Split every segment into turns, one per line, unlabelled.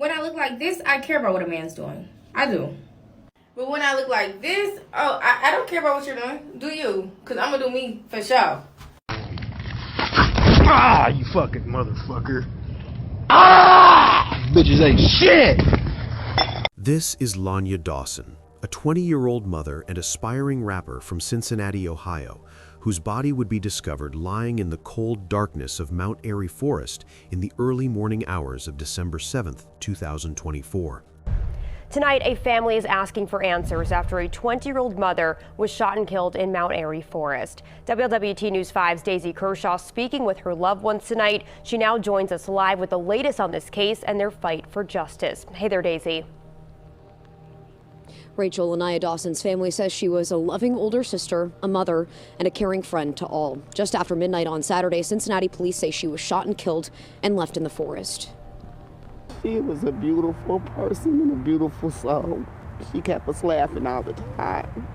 When I look like this, I care about what a man's doing. I do. But when I look like this, oh, I don't care about what you're doing. Do you? Because I'm going to do me for sure.
Ah, you fucking motherfucker. Ah! Bitches ain't shit!
This is Laniah Dawson, a 20-year-old mother and aspiring rapper from Cincinnati, Ohio, whose body would be discovered lying in the cold darkness of Mount Airy Forest in the early morning hours of December 7th, 2024.
Tonight, a family is asking for answers after a 20-year-old mother was shot and killed in Mount Airy Forest. WLWT News 5's Daisy Kershaw speaking with her loved ones tonight. She now joins us live with the latest on this case and their fight for justice. Hey there, Daisy.
Rachel, Laniah Dawson's family says she was a loving older sister, a mother, and a caring friend to all. Just after midnight on Saturday, Cincinnati police say she was shot and killed and left in the forest.
She was a beautiful person and a beautiful soul. She kept us laughing all the time.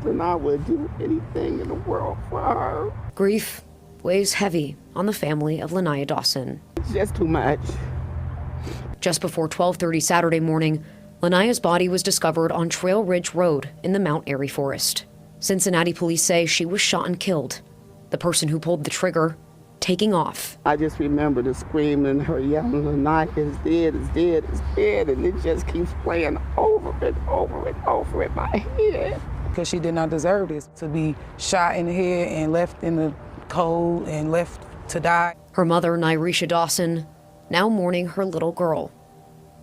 And I would do anything in the world for her.
Grief weighs heavy on the family of Laniah Dawson.
It's just too much.
Just before 12:30 Saturday morning, Laniah's body was discovered on Trail Ridge Road in the Mount Airy Forest. Cincinnati police say she was shot and killed. The person who pulled the trigger taking off.
I just remember the screaming, her yelling, Laniah is dead, is dead, is dead, and it just keeps playing over and over and over in my head.
Because she did not deserve this, to be shot in the head and left in the cold and left to die.
Her mother, Nyresha Dawson, now mourning her little girl,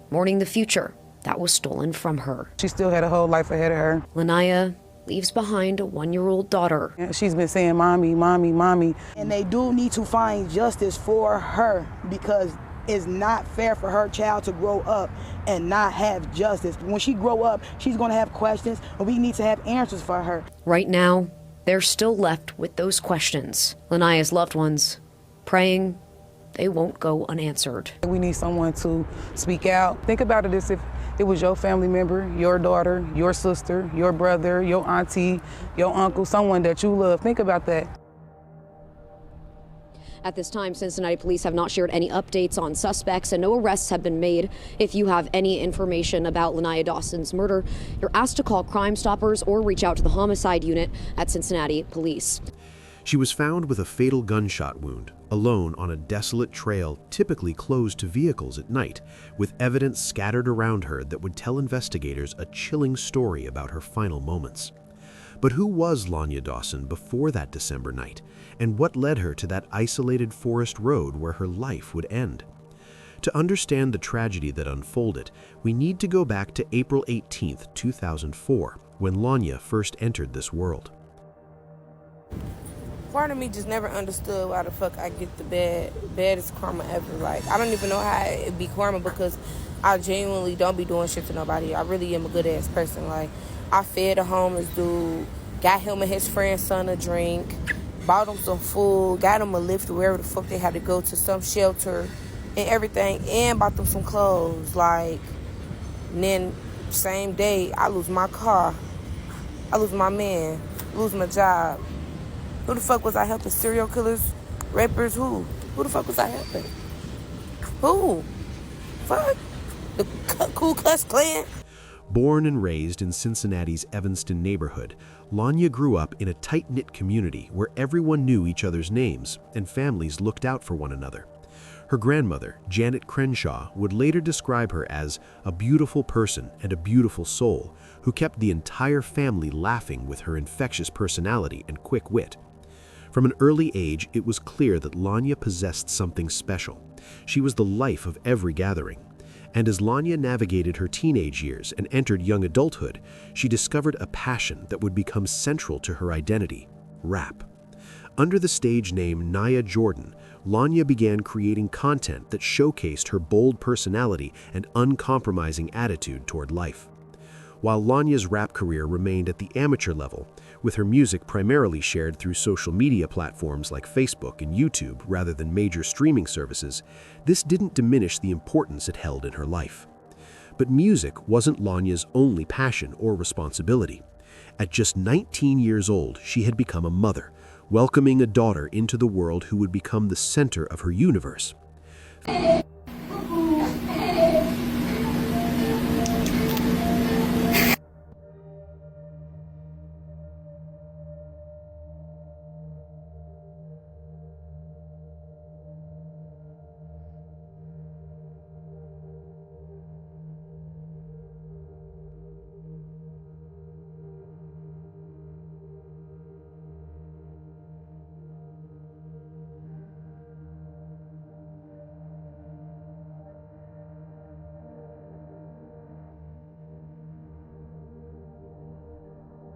mourning the future that was stolen from her.
She still had a whole life ahead of her.
Laniah leaves behind a 1-year-old daughter.
She's been saying, mommy, mommy, mommy.
And they do need to find justice for her because it's not fair for her child to grow up and not have justice. When she grow up, she's gonna have questions and we need to have answers for her.
Right now, they're still left with those questions. Laniah's loved ones praying they won't go unanswered.
We need someone to speak out. Think about it as if it was your family member, your daughter, your sister, your brother, your auntie, your uncle, someone that you love. Think about that.
At this time, Cincinnati police have not shared any updates on suspects and no arrests have been made. If you have any information about Laniah Dawson's murder, you're asked to call Crime Stoppers or reach out to the homicide unit at Cincinnati Police.
She was found with a fatal gunshot wound, alone on a desolate trail typically closed to vehicles at night, with evidence scattered around her that would tell investigators a chilling story about her final moments. But who was Laniah Dawson before that December night, and what led her to that isolated forest road where her life would end? To understand the tragedy that unfolded, we need to go back to April 18th, 2004, when Laniah first entered this world.
Part of me just never understood why the fuck I get the baddest karma ever. Like, I don't even know how it be karma because I genuinely don't be doing shit to nobody. I really am a good ass person. Like, I fed a homeless dude, got him and his friend's son a drink, bought him some food, got him a lift to wherever the fuck they had to go to, some shelter and everything, and bought them some clothes. Like, and then same day, I lose my car, I lose my man, lose my job. Who the fuck was I helping? Serial killers? Rappers? Who? Who the fuck was I helping? Who? Fuck? The Ku Klux Klan?
Born and raised in Cincinnati's Evanston neighborhood, Laniah grew up in a tight-knit community where everyone knew each other's names and families looked out for one another. Her grandmother, Janet Crenshaw, would later describe her as a beautiful person and a beautiful soul who kept the entire family laughing with her infectious personality and quick wit. From an early age, it was clear that Laniah possessed something special. She was the life of every gathering. And as Laniah navigated her teenage years and entered young adulthood, she discovered a passion that would become central to her identity: rap. Under the stage name Nia Jordan, Laniah began creating content that showcased her bold personality and uncompromising attitude toward life. While Laniah's rap career remained at the amateur level, with her music primarily shared through social media platforms like Facebook and YouTube rather than major streaming services, this didn't diminish the importance it held in her life. But music wasn't Laniah's only passion or responsibility. At just 19 years old, she had become a mother, welcoming a daughter into the world who would become the center of her universe.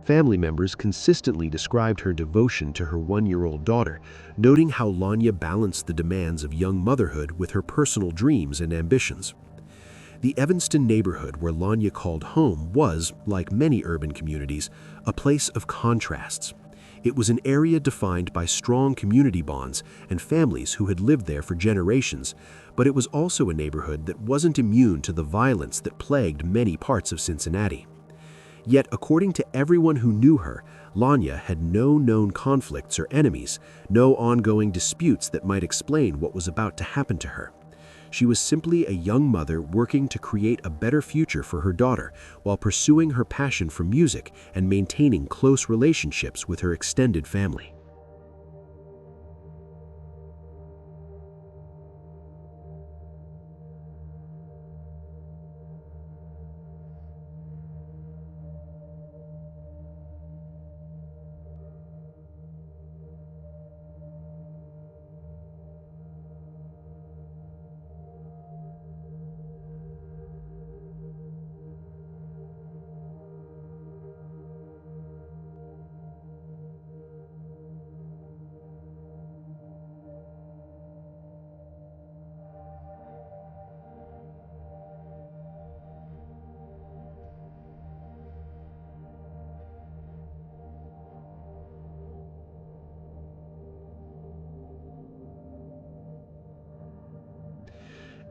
Family members consistently described her devotion to her 1-year-old daughter, noting how Laniah balanced the demands of young motherhood with her personal dreams and ambitions. The Evanston neighborhood where Laniah called home was, like many urban communities, a place of contrasts. It was an area defined by strong community bonds and families who had lived there for generations, but it was also a neighborhood that wasn't immune to the violence that plagued many parts of Cincinnati. Yet, according to everyone who knew her, Laniah had no known conflicts or enemies, no ongoing disputes that might explain what was about to happen to her. She was simply a young mother working to create a better future for her daughter while pursuing her passion for music and maintaining close relationships with her extended family.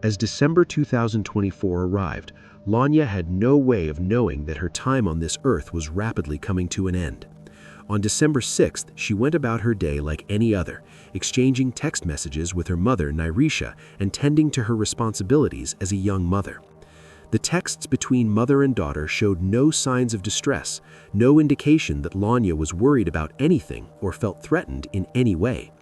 As December 2024 arrived, Laniah had no way of knowing that her time on this earth was rapidly coming to an end. On December 6th, she went about her day like any other, exchanging text messages with her mother, Nyrisha, and tending to her responsibilities as a young mother. The texts between mother and daughter showed no signs of distress, no indication that Laniah was worried about anything or felt threatened in any way.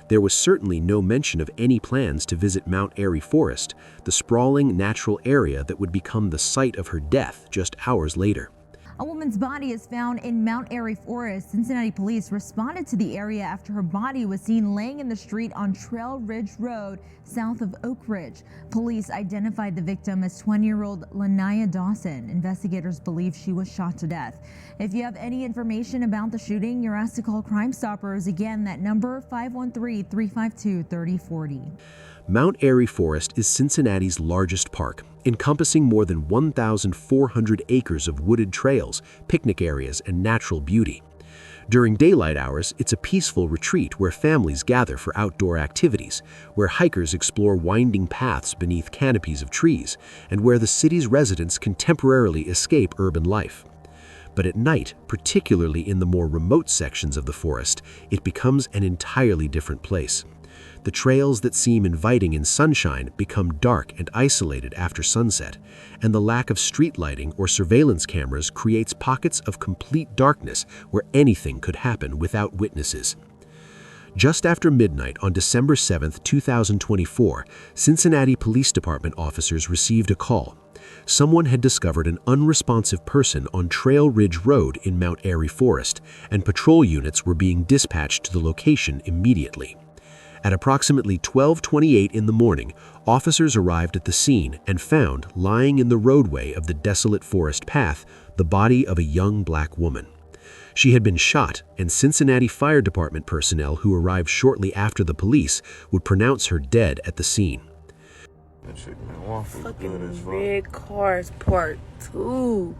There was certainly no mention of any plans to visit Mount Airy Forest, the sprawling natural area that would become the site of her death just hours later.
A woman's body is found in Mount Airy Forest. Cincinnati police responded to the area after her body was seen laying in the street on Trail Ridge Road, south of Oak Ridge. Police identified the victim as 20-year-old Laniah Dawson. Investigators believe she was shot to death. If you have any information about the shooting, you're asked to call Crime Stoppers. Again, that number 513-352-3040.
Mount Airy Forest is Cincinnati's largest park, encompassing more than 1,400 acres of wooded trails, picnic areas, and natural beauty. During daylight hours, it's a peaceful retreat where families gather for outdoor activities, where hikers explore winding paths beneath canopies of trees, and where the city's residents can temporarily escape urban life. But at night, particularly in the more remote sections of the forest, it becomes an entirely different place. The trails that seem inviting in sunshine become dark and isolated after sunset, and the lack of street lighting or surveillance cameras creates pockets of complete darkness where anything could happen without witnesses. Just after midnight on December 7, 2024, Cincinnati Police Department officers received a call. Someone had discovered an unresponsive person on Trail Ridge Road in Mount Airy Forest, and patrol units were being dispatched to the location immediately. At approximately 12:28 in the morning, officers arrived at the scene and found, lying in the roadway of the desolate forest path, the body of a young black woman. She had been shot, and Cincinnati Fire Department personnel who arrived shortly after the police would pronounce her dead at the scene.
That shit, man, waffles good as
Fucking
fuck.
red cars part 2.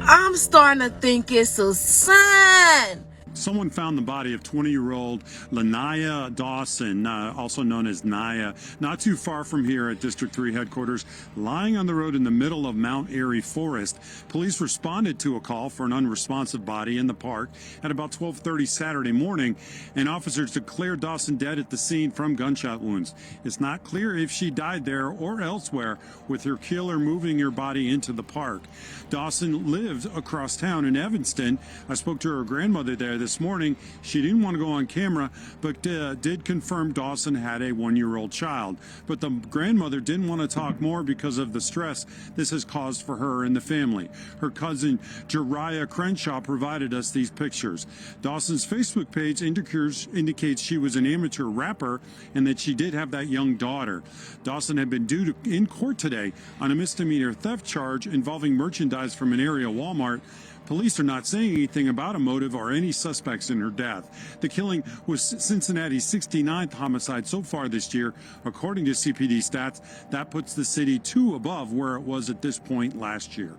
I'm starting to think it's a sign.
Someone found the body of 20-year-old Laniah Dawson, also known as Naya, not too far from here at District 3 headquarters, lying on the road in the middle of Mount Airy Forest. Police responded to a call for an unresponsive body in the park at about 12:30 Saturday morning, and officers declared Dawson dead at the scene from gunshot wounds. It's not clear if she died there or elsewhere, with her killer moving her body into the park. Dawson lived across town in Evanston. I spoke to her grandmother there this morning. She didn't want to go on camera, but did confirm Dawson had a 1-year-old child. But the grandmother didn't want to talk more because of the stress this has caused for her and the family. Her cousin, Jariah Crenshaw, provided us these pictures. Dawson's Facebook page indicates she was an amateur rapper and that she did have that young daughter. Dawson had been due in court today on a misdemeanor theft charge involving merchandise from an area Walmart, Police are not saying anything about a motive or any suspects in her death. The killing was Cincinnati's 69th homicide so far this year. According to CPD stats, that puts the city 2 above where it was at this point last year.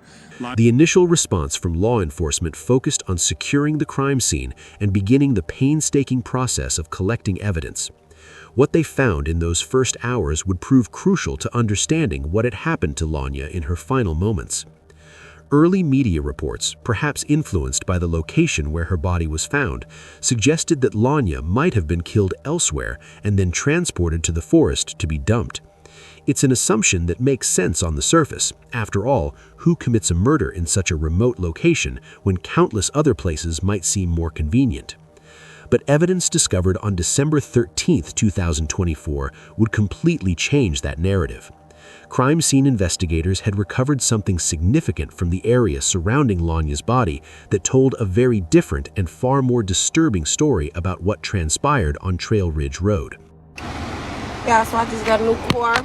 The initial response from law enforcement focused on securing the crime scene and beginning the painstaking process of collecting evidence. What they found in those first hours would prove crucial to understanding what had happened to Laniah in her final moments. Early media reports, perhaps influenced by the location where her body was found, suggested that Laniah might have been killed elsewhere and then transported to the forest to be dumped. It's an assumption that makes sense on the surface. After all, who commits a murder in such a remote location when countless other places might seem more convenient? But evidence discovered on December 13, 2024 would completely change that narrative. Crime scene investigators had recovered something significant from the area surrounding Laniah's body that told a very different and far more disturbing story about what transpired on Trail Ridge Road.
Yeah, so I just got a new car.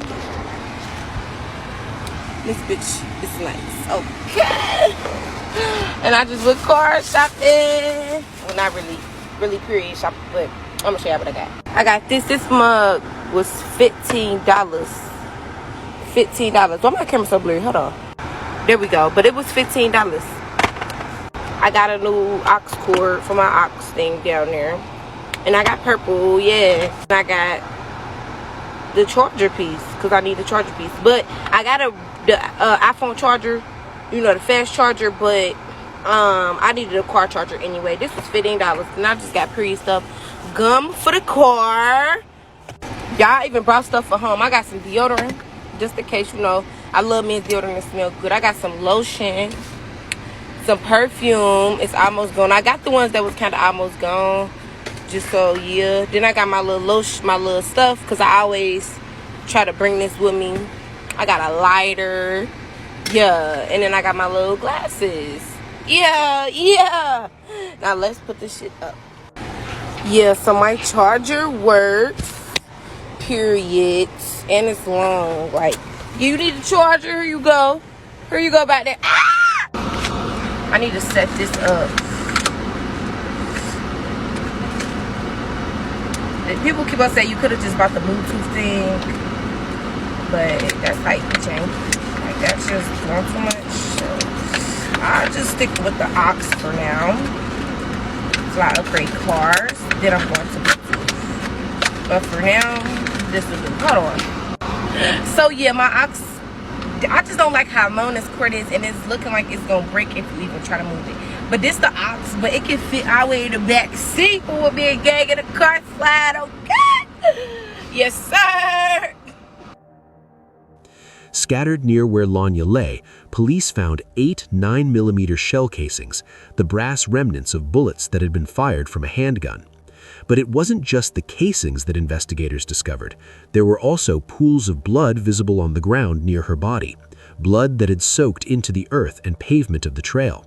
This bitch is nice. Okay. And I just went car shopping. Well, not really period shopping, but I'm gonna show you what I got. I got this. This mug was $15. $15. Why my camera so blurry? Hold on. There we go. But it was $15. I got a new aux cord for my aux thing down there. And I got purple, yeah. And I got the charger piece, because I need a charger piece. But I got the iPhone charger, you know, the fast charger, but I needed a car charger anyway. This was $15. And I just got pretty stuff. Gum for the car. Y'all even brought stuff for home. I got some deodorant. Just in case, you know, I love men's deodorant and smell good. I got some lotion, some perfume. It's almost gone. I got the ones that was kind of almost gone. Just so, yeah. Then I got my little lotion, my little stuff, because I always try to bring this with me. I got a lighter. Yeah. And then I got my little glasses. Yeah. Now let's put this shit up. Yeah, so my charger works. Period. And it's long. Like, you need a charger. Here you go. Here you go back there. Ah! I need to set this up. And people keep on saying you could have just bought the Bluetooth thing, but that's hype chain. Like, that's just not too much. So I'll just stick with the aux for now. So I upgrade cars. Then I'm going to Bluetooth. But for now, this is the hold on. So yeah, my aux, I just don't like how long this cord is, and it's looking like it's gonna break if you even try to move it. But this the aux, but it can fit all the way in the back seat for me and gang in the car slide. Okay, yes sir.
Scattered near where Laniah lay, police found 8 9mm shell casings, the brass remnants of bullets that had been fired from a handgun. But it wasn't just the casings that investigators discovered. There were also pools of blood visible on the ground near her body, blood that had soaked into the earth and pavement of the trail.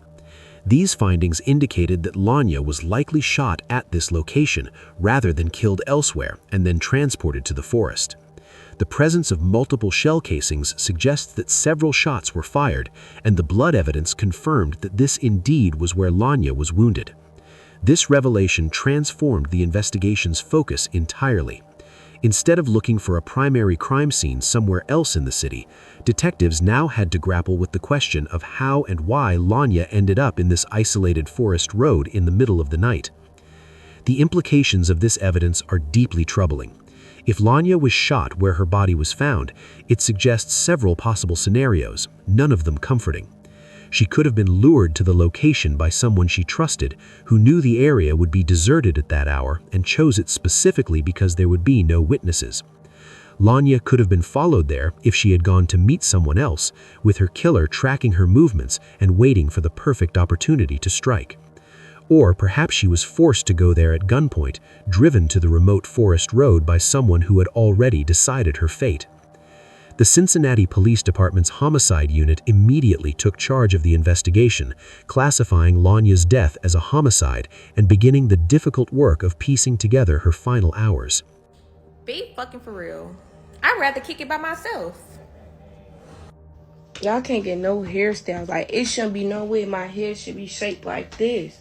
These findings indicated that Laniah was likely shot at this location rather than killed elsewhere and then transported to the forest. The presence of multiple shell casings suggests that several shots were fired, and the blood evidence confirmed that this indeed was where Laniah was wounded. This revelation transformed the investigation's focus entirely. Instead of looking for a primary crime scene somewhere else in the city, detectives now had to grapple with the question of how and why Laniah ended up in this isolated forest road in the middle of the night. The implications of this evidence are deeply troubling. If Laniah was shot where her body was found, it suggests several possible scenarios, none of them comforting. She could have been lured to the location by someone she trusted, who knew the area would be deserted at that hour and chose it specifically because there would be no witnesses. Laniah could have been followed there if she had gone to meet someone else, with her killer tracking her movements and waiting for the perfect opportunity to strike. Or perhaps she was forced to go there at gunpoint, driven to the remote forest road by someone who had already decided her fate. The Cincinnati Police Department's homicide unit immediately took charge of the investigation, classifying Laniah's death as a homicide and beginning the difficult work of piecing together her final hours.
Be fucking for real. I'd rather kick it by myself. Y'all can't get no hairstyles. Like, it shouldn't be no way my hair should be shaped like this.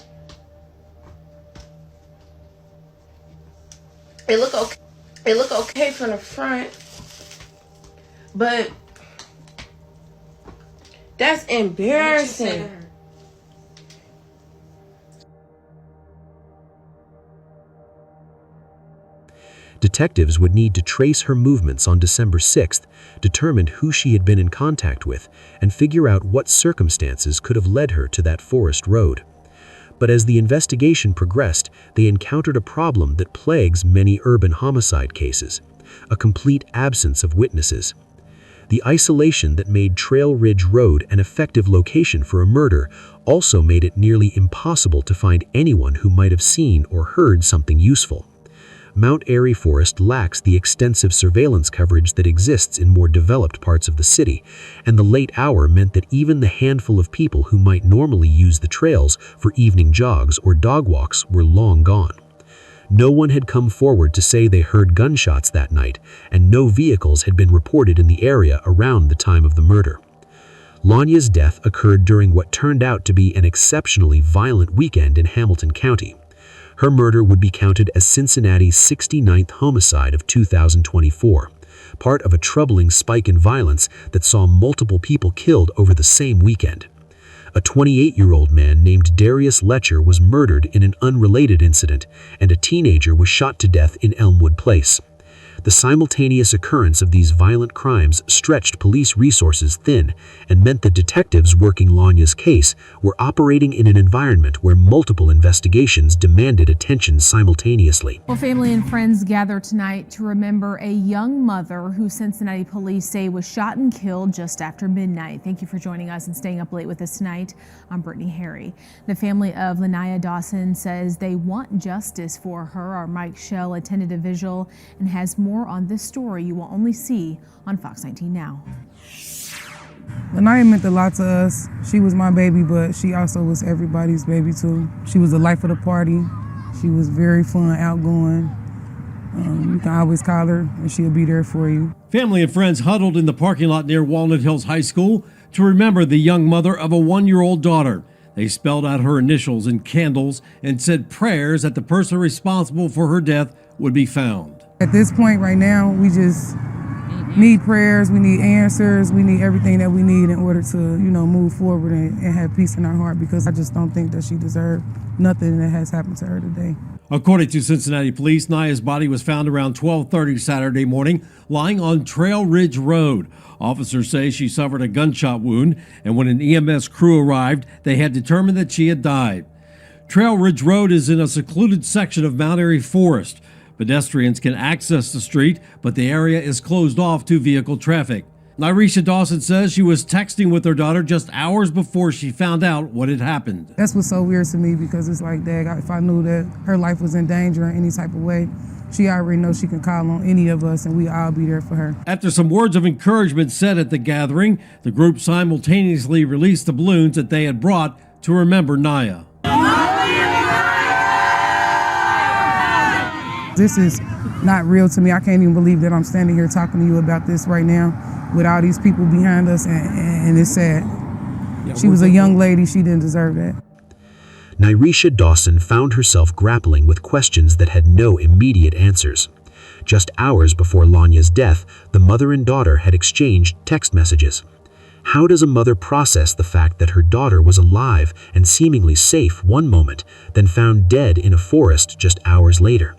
It look okay. It look okay from the front, but that's embarrassing.
Detectives would need to trace her movements on December 6th, determine who she had been in contact with, and figure out what circumstances could have led her to that forest road. But as the investigation progressed, they encountered a problem that plagues many urban homicide cases: a complete absence of witnesses. The isolation that made Trail Ridge Road an effective location for a murder also made it nearly impossible to find anyone who might have seen or heard something useful. Mount Airy Forest lacks the extensive surveillance coverage that exists in more developed parts of the city, and the late hour meant that even the handful of people who might normally use the trails for evening jogs or dog walks were long gone. No one had come forward to say they heard gunshots that night, and no vehicles had been reported in the area around the time of the murder. Laniah's death occurred during what turned out to be an exceptionally violent weekend in Hamilton County. Her murder would be counted as Cincinnati's 69th homicide of 2024, part of a troubling spike in violence that saw multiple people killed over the same weekend. A 28-year-old man named Darius Letcher was murdered in an unrelated incident, and a teenager was shot to death in Elmwood Place. The simultaneous occurrence of these violent crimes stretched police resources thin and meant that detectives working Laniah's case were operating in an environment where multiple investigations demanded attention simultaneously.
Well, family and friends gather tonight to remember a young mother who Cincinnati police say was shot and killed just after midnight. Thank you for joining us and staying up late with us tonight. I'm Brittany Harry. The family of Laniah Dawson says they want justice for her. Our Mike Shell attended a vigil and has more on this story you will only see on Fox 19 Now.
Laniah meant a lot to us. She was my baby, but she also was everybody's baby too. She was the life of the party. She was very fun, outgoing. You can always call her and she'll be there for you.
Family and friends huddled in the parking lot near Walnut Hills High School to remember the young mother of a 1-year-old daughter. They spelled out her initials in candles and said prayers that the person responsible for her death would be found.
At this point right now, we just need prayers, we need answers, we need everything that we need in order to, move forward and have peace in our heart, because I just don't think that she deserved nothing that has happened to her today.
According to Cincinnati police, Naya's body was found around 12:30 Saturday morning, lying on Trail Ridge Road. Officers say she suffered a gunshot wound, and when an EMS crew arrived, they had determined that she had died. Trail Ridge Road is in a secluded section of Mount Airy Forest. Pedestrians can access the street, but the area is closed off to vehicle traffic. Laniah Dawson says she was texting with her daughter just hours before she found out what had happened.
That's what's so weird to me, because it's like, Dad, if I knew that her life was in danger in any type of way, she already knows she can call on any of us and we all be there for her.
After some words of encouragement said at the gathering, the group simultaneously released the balloons that they had brought to remember Naia.
This is not real to me. I can't even believe that I'm standing here talking to you about this right now with all these people behind us, and it's sad. She was a young lady. She didn't deserve that.
Laniah Dawson found herself grappling with questions that had no immediate answers. Just hours before Laniah's death, the mother and daughter had exchanged text messages. How does a mother process the fact that her daughter was alive and seemingly safe one moment, then found dead in a forest just hours later?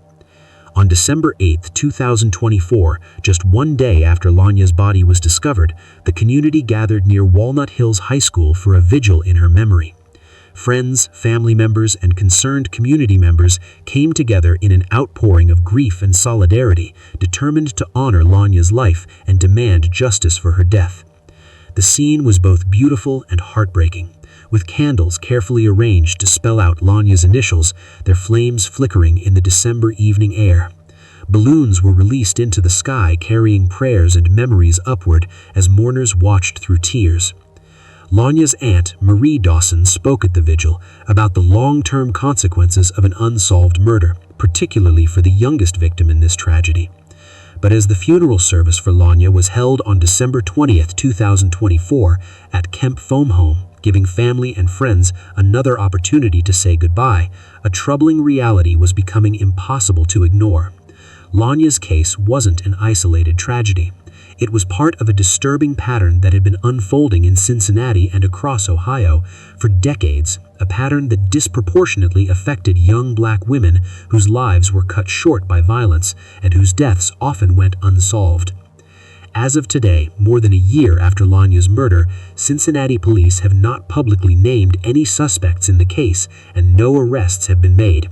On December 8, 2024, just one day after Laniah's body was discovered, the community gathered near Walnut Hills High School for a vigil in her memory. Friends, family members, and concerned community members came together in an outpouring of grief and solidarity, determined to honor Laniah's life and demand justice for her death. The scene was both beautiful and heartbreaking, with candles carefully arranged to spell out Laniah's initials, their flames flickering in the December evening air. Balloons were released into the sky, carrying prayers and memories upward as mourners watched through tears. Laniah's aunt, Marie Dawson, spoke at the vigil about the long-term consequences of an unsolved murder, particularly for the youngest victim in this tragedy. But as the funeral service for Laniah was held on December 20th, 2024 at Kemp Foam Home, giving family and friends another opportunity to say goodbye, a troubling reality was becoming impossible to ignore. Laniah's case wasn't an isolated tragedy. It was part of a disturbing pattern that had been unfolding in Cincinnati and across Ohio for decades, a pattern that disproportionately affected young black women whose lives were cut short by violence and whose deaths often went unsolved. As of today, more than a year after Laniah's murder, Cincinnati police have not publicly named any suspects in the case, and no arrests have been made.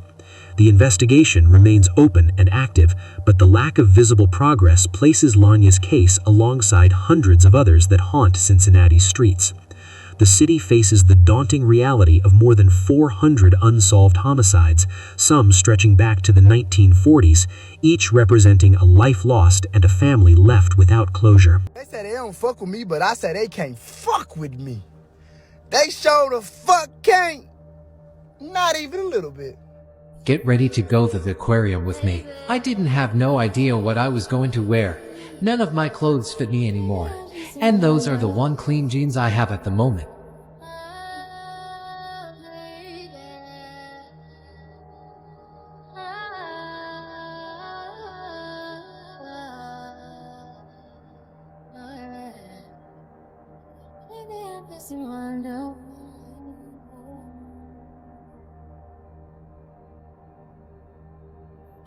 The investigation remains open and active, but the lack of visible progress places Laniah's case alongside hundreds of others that haunt Cincinnati's streets. The city faces the daunting reality of more than 400 unsolved homicides, some stretching back to the 1940s, each representing a life lost and a family left without closure.
They say they don't fuck with me, but I say they can't fuck with me. They sure the fuck can't. Not even a little bit.
Get ready to go to the aquarium with me. I didn't have no idea what I was going to wear. None of my clothes fit me anymore. And those are the one clean jeans I have at the moment.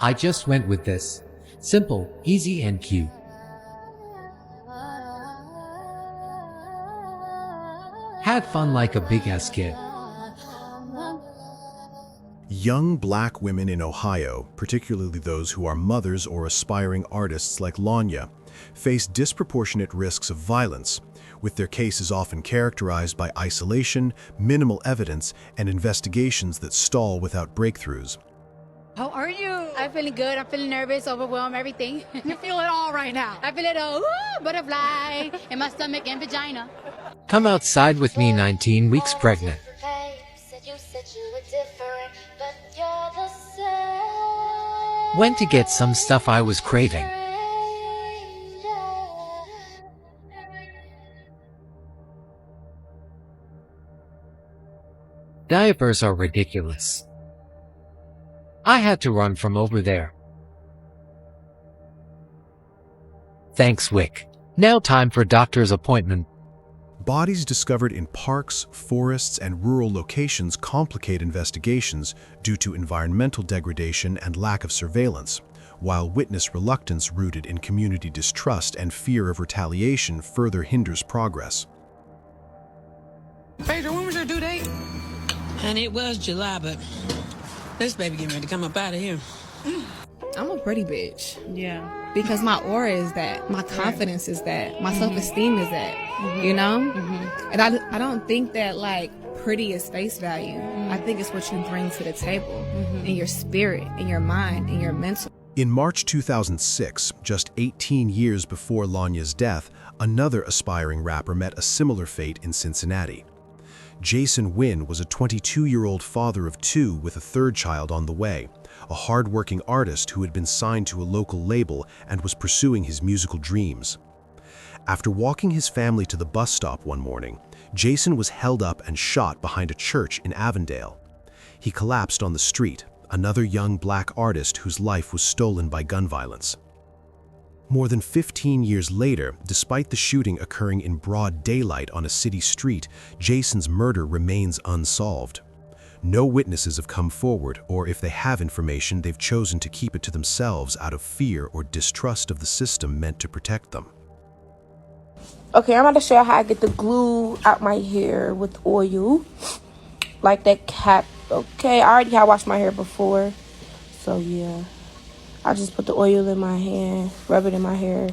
I just went with this. Simple, easy, and cute. Had fun like a big-ass kid.
Young black women in Ohio, particularly those who are mothers or aspiring artists like Laniah, face disproportionate risks of violence, with their cases often characterized by isolation, minimal evidence, and investigations that stall without breakthroughs.
How are you? I'm feeling good. I'm feeling nervous, overwhelmed, everything. You feel it all right now. I feel it all, butterfly in my stomach and vagina.
Come outside with me, 19 weeks pregnant. Went to get some stuff I was craving. Diapers are ridiculous. I had to run from over there. Thanks, Wick. Now time for doctor's appointment.
Bodies discovered in parks, forests, and rural locations complicate investigations due to environmental degradation and lack of surveillance, while witness reluctance rooted in community distrust and fear of retaliation further hinders progress.
Phaedra, when was your due date? And it was July, but this baby getting ready to come up out of here.
I'm a pretty bitch.
Yeah.
Because my aura is that. My confidence is that. My self-esteem is that. You know? And I don't think that, like, pretty is face value. I think it's what you bring to the table. And your spirit, and your mind, and your mental.
In March 2006, just 18 years before Laniah's death, another aspiring rapper met a similar fate in Cincinnati. Jason Wynn was a 22-year-old father of two with a third child on the way, a hard-working artist who had been signed to a local label and was pursuing his musical dreams. After walking his family to the bus stop one morning, Jason was held up and shot behind a church in Avondale. He collapsed on the street, another young black artist whose life was stolen by gun violence. More than 15 years later, despite the shooting occurring in broad daylight on a city street, Jason's murder remains unsolved. No witnesses have come forward, or if they have information, they've chosen to keep it to themselves out of fear or distrust of the system meant to protect them.
Okay, I'm about to show you how I get the glue out my hair with oil. Like that cap. Okay, I already had washed my hair before. So yeah. I just put the oil in my hand, rub it in my hair.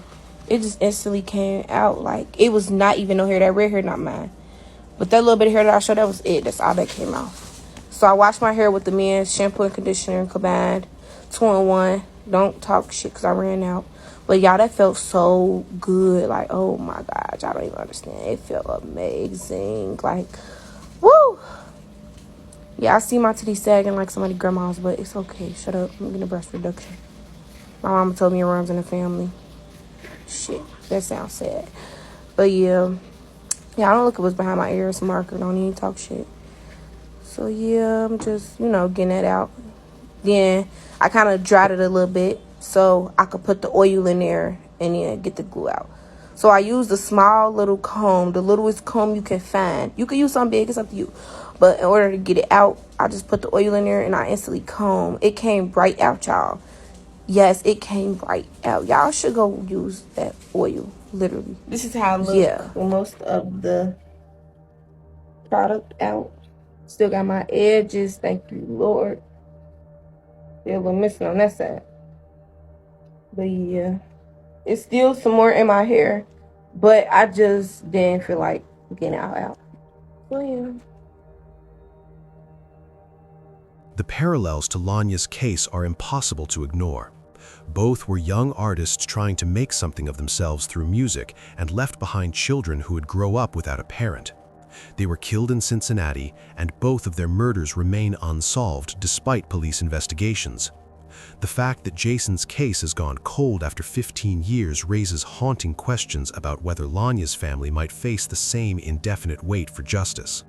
It just instantly came out. Like, it was not even no hair. That red hair, not mine. But that little bit of hair that I showed, that was it. That's all that came out. So I washed my hair with the men's shampoo and conditioner combined. 2-in-1. Don't talk shit because I ran out. But y'all, that felt so good. Like, oh my God. Y'all don't even understand. It felt amazing. Like, woo. Yeah, I see my titties sagging like somebody's grandma's, but it's okay. Shut up. I'm getting a breast reduction. My mama told me it runs in the family. Shit, that sounds sad. But yeah, I don't look at what's behind my ears. Marker, don't even talk shit. So yeah, I'm just, getting that out. Then I kind of dried it a little bit so I could put the oil in there and then get the glue out. So I used a small little comb, the littlest comb you can find. You can use something big, it's up to you. But in order to get it out, I just put the oil in there and I instantly comb. It came right out, y'all. Yes, it came right out. Y'all should go use that oil, literally. This is how it looks. Yeah, with most of the product out. Still got my edges, thank you, Lord. Still a little missing on that side. But yeah, it's still some more in my hair, but I just didn't feel like getting it out. So yeah.
The parallels to Laniah's case are impossible to ignore. Both were young artists trying to make something of themselves through music and left behind children who would grow up without a parent. They were killed in Cincinnati, and both of their murders remain unsolved despite police investigations. The fact that Jason's case has gone cold after 15 years raises haunting questions about whether Laniah's family might face the same indefinite wait for justice.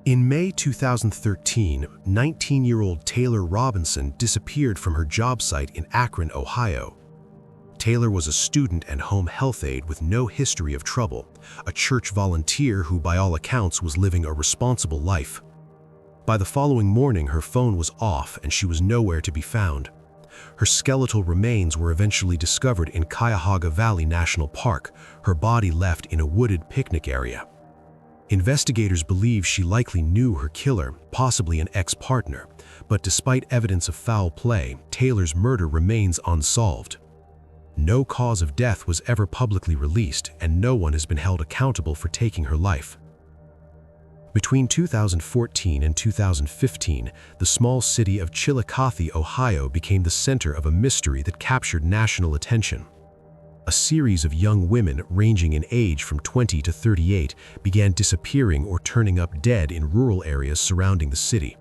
In May 2013, 19-year-old Taylor Robinson disappeared from her job site in Akron, Ohio. Taylor was a student and home health aide with no history of trouble, a church volunteer who by all accounts was living a responsible life. By the following morning, her phone was off and she was nowhere to be found. Her skeletal remains were eventually discovered in Cuyahoga Valley National Park, her body left in a wooded picnic area. Investigators believe she likely knew her killer, possibly an ex-partner, but despite evidence of foul play, Taylor's murder remains unsolved. No cause of death was ever publicly released, and no one has been held accountable for taking her life. Between 2014 and 2015, the small city of Chillicothe, Ohio became the center of a mystery that captured national attention. A series of young women ranging in age from 20 to 38 began disappearing or turning up dead in rural areas surrounding the city.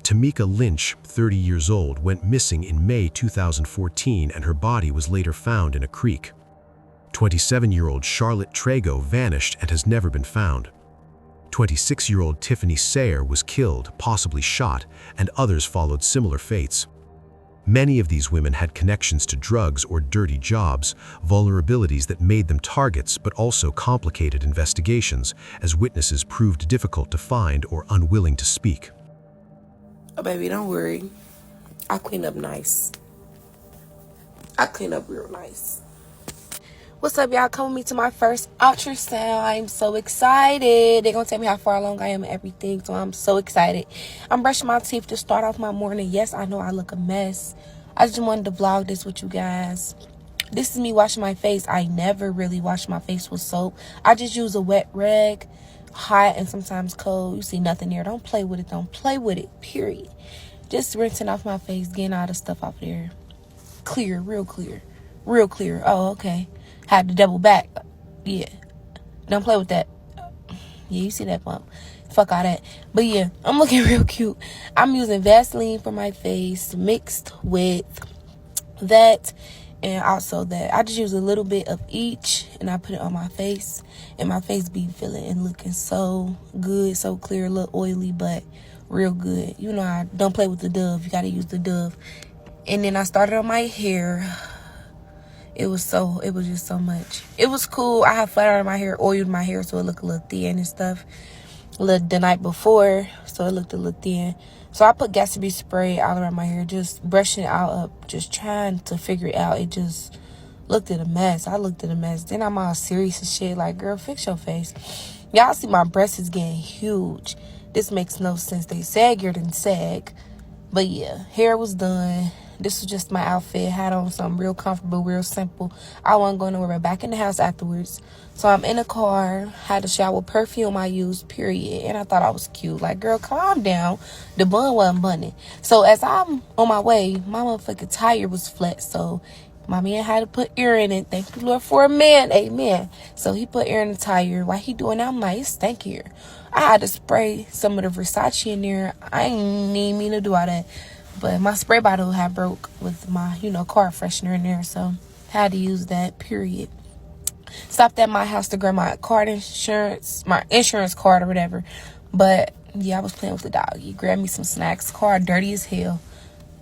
Tamika Lynch, 30 years old, went missing in May 2014 and her body was later found in a creek. 27-year-old Charlotte Trago vanished and has never been found. 26-year-old Tiffany Sayer was killed, possibly shot, and others followed similar fates. Many of these women had connections to drugs or dirty jobs, vulnerabilities that made them targets but also complicated investigations, as witnesses proved difficult to find or unwilling to speak.
Oh, baby, don't worry. I clean up nice. I clean up real nice. What's up, y'all? Come with me to my first ultrasound. I'm so excited. They're going to tell me how far along I am and everything, so I'm so excited. I'm brushing my teeth to start off my morning. Yes, I know I look a mess. I just wanted to vlog this with you guys. This is me washing my face. I never really wash my face with soap. I just use a wet rag, hot and sometimes cold. You see nothing there. Don't play with it. Don't play with it, period. Just rinsing off my face, getting all the stuff off there. Clear, real clear. Real clear. Oh, okay. Had to double back. Yeah. Don't play with that. Yeah, you see that bump. Fuck all that. But yeah, I'm looking real cute. I'm using Vaseline for my face mixed with that and also that. I just use a little bit of each and I put it on my face. And my face be feeling and looking so good, so clear, a little oily, but real good. You know, I don't play with the Dove. You gotta use the Dove. And then I started on my hair. It was just so much. It was cool. I had flat ironed my hair, oiled my hair so it looked a little thin and stuff. The night before, so it looked a little thin. So I put Gatsby spray all around my hair, just brushing it all up, just trying to figure it out. It just looked at a mess. I looked at a mess. Then I'm all serious and shit, like, girl, fix your face. Y'all see my breasts is getting huge. This makes no sense. They saggier than sag. But yeah, hair was done. This was just my outfit. Had on something real comfortable, real simple. I wasn't going nowhere, but back in the house afterwards. So I'm in the car, had to shower, perfume I used, period. And I thought I was cute. Like, girl, calm down. The bun wasn't bunning. So as I'm on my way, my motherfucking tire was flat. So my man had to put air in it. Thank you, Lord, for a man. Amen. So he put air in the tire. While he doing that, I'm like, it's stankier. I had to spray some of the Versace in there. I ain't need me to do all that. but my spray bottle had broke with my, car freshener in there, so had to use that, period. Stopped at my house to grab my my insurance card or whatever. But yeah, I was playing with the dog. He grabbed me some snacks. Car dirty as hell.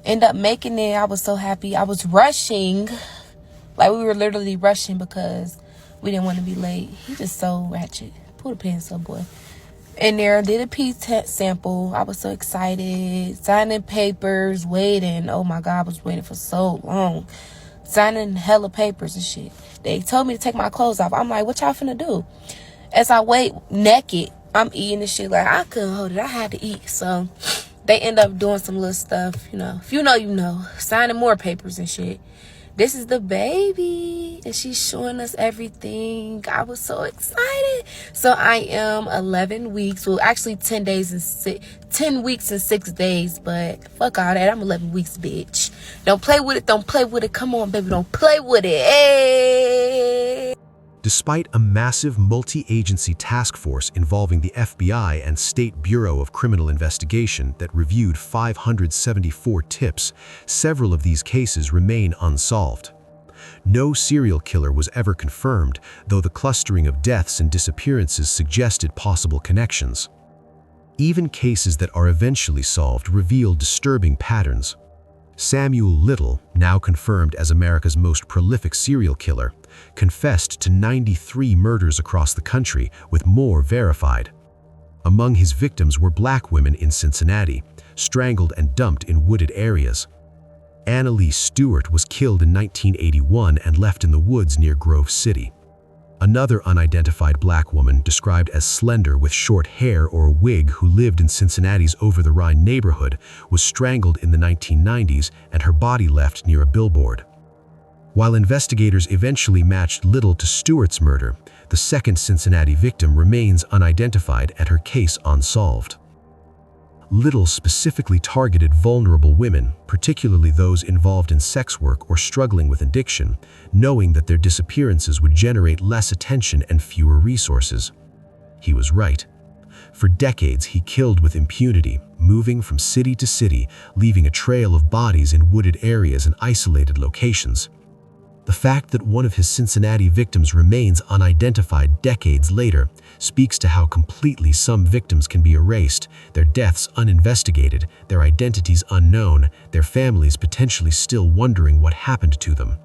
End up making it. I was so happy. I was rushing. Like, we were literally rushing because we didn't want to be late. He just so ratchet. Pull the pants up, boy. In there, did a pee test sample. I was so excited. Signing papers, waiting. Oh my God, I was waiting for so long. Signing hella papers and shit. They told me to take my clothes off. I'm like, what y'all finna do? As I wait naked, I'm eating this shit. Like, I couldn't hold it. I had to eat. So they end up doing some little stuff, If you know, you know. Signing more papers and shit. This is the baby. And she's showing us everything. I was so excited. So I am 11 weeks. Well, actually 10 weeks and 6 days. But fuck all that. I'm 11 weeks, bitch. Don't play with it. Don't play with it. Come on, baby. Don't play with it. Hey.
Despite a massive multi-agency task force involving the FBI and State Bureau of Criminal Investigation that reviewed 574 tips, several of these cases remain unsolved. No serial killer was ever confirmed, though the clustering of deaths and disappearances suggested possible connections. Even cases that are eventually solved reveal disturbing patterns. Samuel Little, now confirmed as America's most prolific serial killer, confessed to 93 murders across the country, with more verified. Among his victims were black women in Cincinnati, strangled and dumped in wooded areas. Annalise Stewart was killed in 1981 and left in the woods near Grove City. Another unidentified black woman, described as slender with short hair or a wig, who lived in Cincinnati's Over-the-Rhine neighborhood, was strangled in the 1990s and her body left near a billboard. While investigators eventually matched Little to Stewart's murder, the second Cincinnati victim remains unidentified and her case unsolved. Little specifically targeted vulnerable women, particularly those involved in sex work or struggling with addiction, knowing that their disappearances would generate less attention and fewer resources. He was right. For decades, he killed with impunity, moving from city to city, leaving a trail of bodies in wooded areas and isolated locations. The fact that one of his Cincinnati victims remains unidentified decades later speaks to how completely some victims can be erased, their deaths uninvestigated, their identities unknown, their families potentially still wondering what happened to them.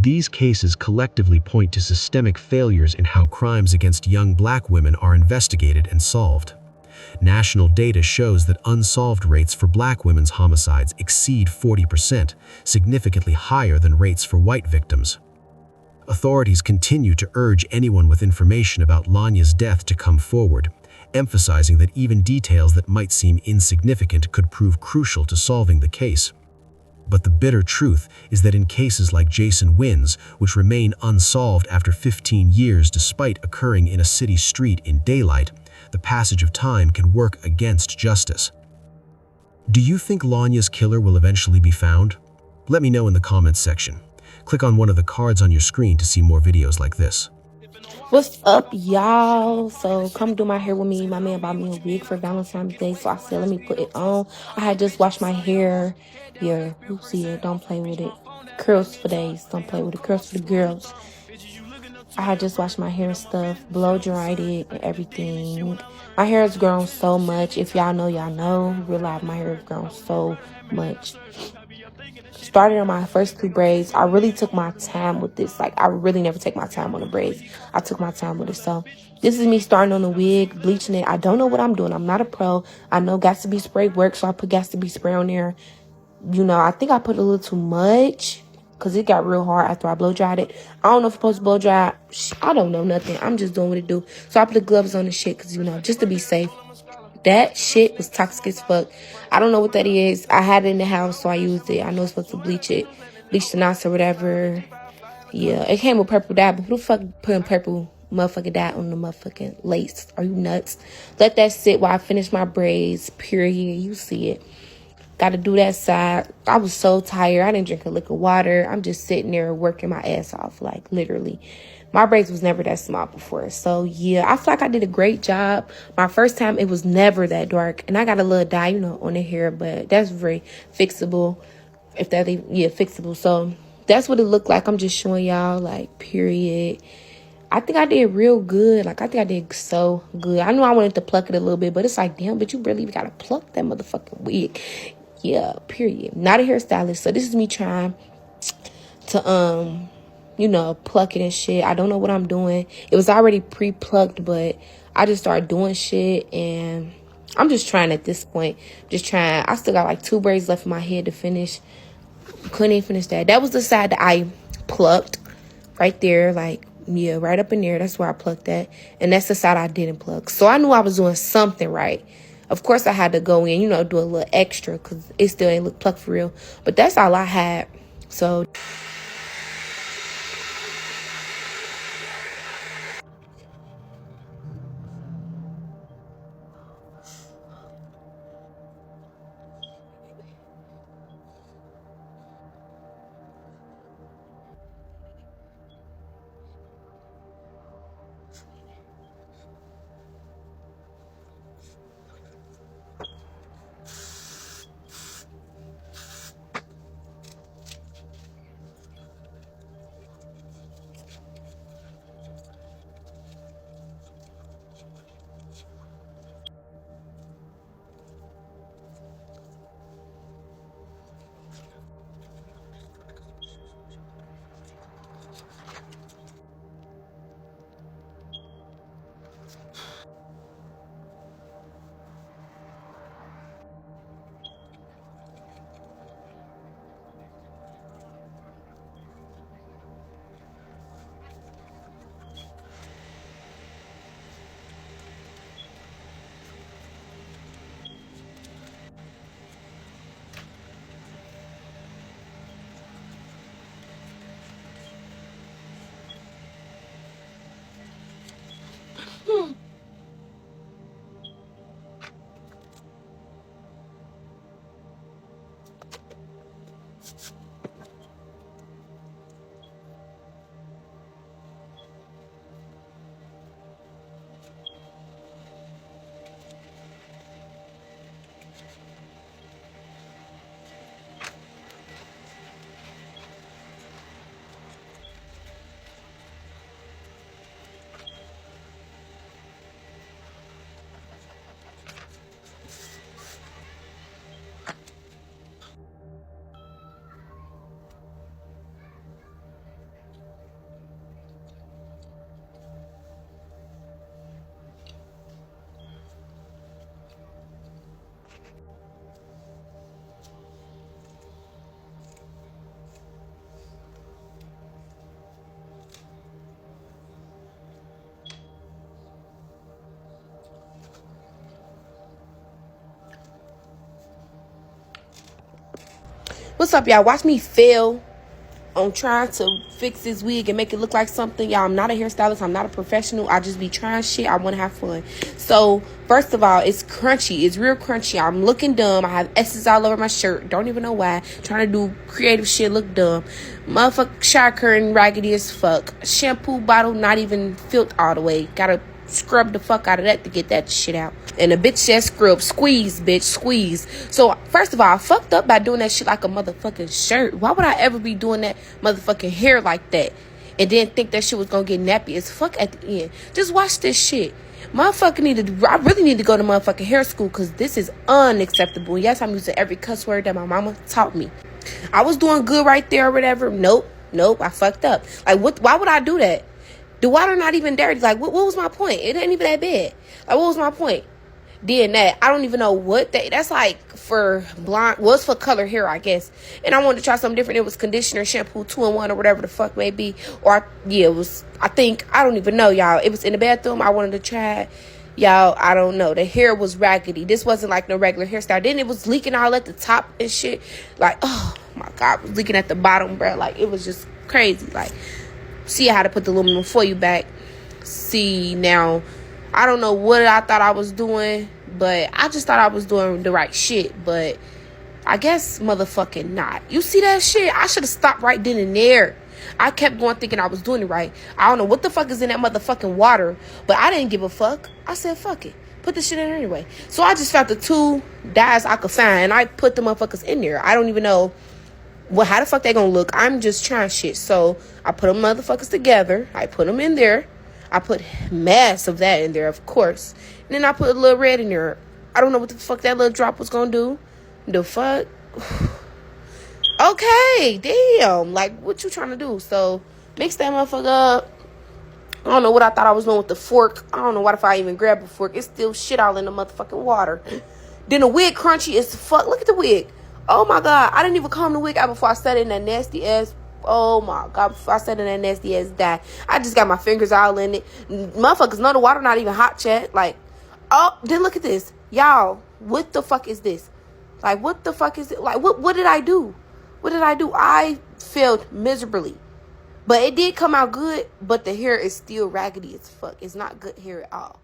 These cases collectively point to systemic failures in how crimes against young black women are investigated and solved. National data shows that unsolved rates for black women's homicides exceed 40%, significantly higher than rates for white victims. Authorities continue to urge anyone with information about Laniah's death to come forward, emphasizing that even details that might seem insignificant could prove crucial to solving the case. But the bitter truth is that in cases like Jason Wynn's, which remain unsolved after 15 years despite occurring in a city street in daylight, the passage of time can work against justice. Do you think Laniah's killer will eventually be found? Let me know in the comments section. Click on one of the cards on your screen to see more videos like this.
What's up, y'all? So come do my hair with me. My man bought me a wig for Valentine's Day, so I said let me put it on. I had just washed my hair. Yeah, you see it, don't play with it. Curls for days, don't play with it. Curls for the girls. I had just washed my hair and stuff, blow dried it and everything. My hair has grown so much. If y'all know, y'all know. Real life, my hair has grown so much. Started on my first 2 braids. I really took my time with this. Like, I really never take my time on the braids. I took my time with it. So this is me starting on the wig, bleaching it. I don't know what I'm doing. I'm not a pro. I know Gatsby spray works, so I put Gatsby spray on there. You know, I think I put a little too much because it got real hard after I blow dried it. I don't know if I'm supposed to blow dry. I don't know nothing. I'm just doing what it do. So I put the gloves on and shit because, you know, just to be safe. That shit was toxic as fuck. I don't know what that is. I had it in the house, so I used it. I know it's supposed to bleach it. Bleach the knots or whatever. Yeah, it came with purple dye, but who the fuck putting purple motherfucking dye on the motherfucking lace? Are you nuts? Let that sit while I finish my braids, period. You see it. Gotta do that side. I was so tired. I didn't drink a lick of water. I'm just sitting there working my ass off, like, literally. My braids was never that small before. So, yeah, I feel like I did a great job. My first time, it was never that dark. And I got a little dye, you know, on the hair. But that's very fixable. If that, yeah, fixable. So, that's what it looked like. I'm just showing y'all, like, period. I think I did real good. Like, I think I did so good. I know I wanted to pluck it a little bit. But it's like, damn, but you really got to pluck that motherfucking wig. Yeah, period. Not a hairstylist. So, this is me trying to, you know, pluck it and shit. I don't know what I'm doing. It was already pre-plucked, but I just started doing shit, and I'm just trying at this point. Just trying. I still got like 2 braids left in my head to finish. Couldn't even finish that. That was the side that I plucked right there, like, yeah, right up in there. That's where I plucked that. And that's the side I didn't pluck. So I knew I was doing something right. Of course, I had to go in, you know, do a little extra because it still ain't look plucked for real. But that's all I had. So... What's up, y'all? Watch me fail on trying to fix this wig and make it look like something. Y'all, I'm not a hairstylist. I'm not a professional. I just be trying shit. I want to have fun. So, first of all, it's crunchy. It's real crunchy. I'm looking dumb. I have S's all over my shirt. Don't even know why. Trying to do creative shit, look dumb. Motherfucker shower curtain raggedy as fuck. Shampoo bottle not even filled all the way. Gotta scrub the fuck out of that to get that shit out. And a bitch that scrub. Squeeze, bitch. Squeeze. So, first of all, I fucked up by doing that shit like a motherfucking shirt. Why would I ever be doing that motherfucking hair like that? And then think that shit was gonna get nappy as fuck at the end. Just watch this shit. I really need to go to motherfucking hair school because this is unacceptable. Yes, I'm using every cuss word that my mama taught me. I was doing good right there or whatever. Nope, I fucked up. Like, why would I do that? The water not even dirty. Like, what was my point? It ain't even that bad. Like, what was my point? Then that, I don't even know what that's like for blonde. Well, it's for color hair, I guess. And I wanted to try something different. It was conditioner, shampoo, 2-in-1 or whatever the fuck may be. Or, it was, I don't even know, y'all. It was in the bathroom. I wanted to try it. Y'all, I don't know. The hair was raggedy. This wasn't like no regular hairstyle. Then it was leaking all at the top and shit. Like, oh my God, it was leaking at the bottom, bro. Like, it was just crazy. Like, see how to put the aluminum foil back. See, now, I don't know what I thought I was doing, but I just thought I was doing the right shit. But I guess motherfucking not. You see that shit? I should have stopped right then and there. I kept going thinking I was doing it right. I don't know what the fuck is in that motherfucking water, but I didn't give a fuck. I said, fuck it. Put the shit in anyway. So I just found the 2 dyes I could find, and I put the motherfuckers in there. I don't even know how the fuck they gonna look. I'm just trying shit. So I put them motherfuckers together. I put them in there. I put mass of that in there, of course. And then I put a little red in there. I don't know what the fuck that little drop was gonna do. The fuck? Okay, damn. Like, what you trying to do? So, mix that motherfucker up. I don't know what I thought I was doing with the fork. I don't know what if I even grabbed a fork. It's still shit all in the motherfucking water. Then the wig crunchy as fuck. Look at the wig. Oh my God. I didn't even comb the wig out before I set it in that nasty ass. Oh my God. Before I set it in that nasty ass dye. I just got my fingers all in it. Motherfuckers know the water not even hot yet. Like, oh, then look at this. Y'all, what the fuck is this? Like, what the fuck is it? Like, what did I do? What did I do? I failed miserably. But it did come out good, but the hair is still raggedy as fuck. It's not good hair at all.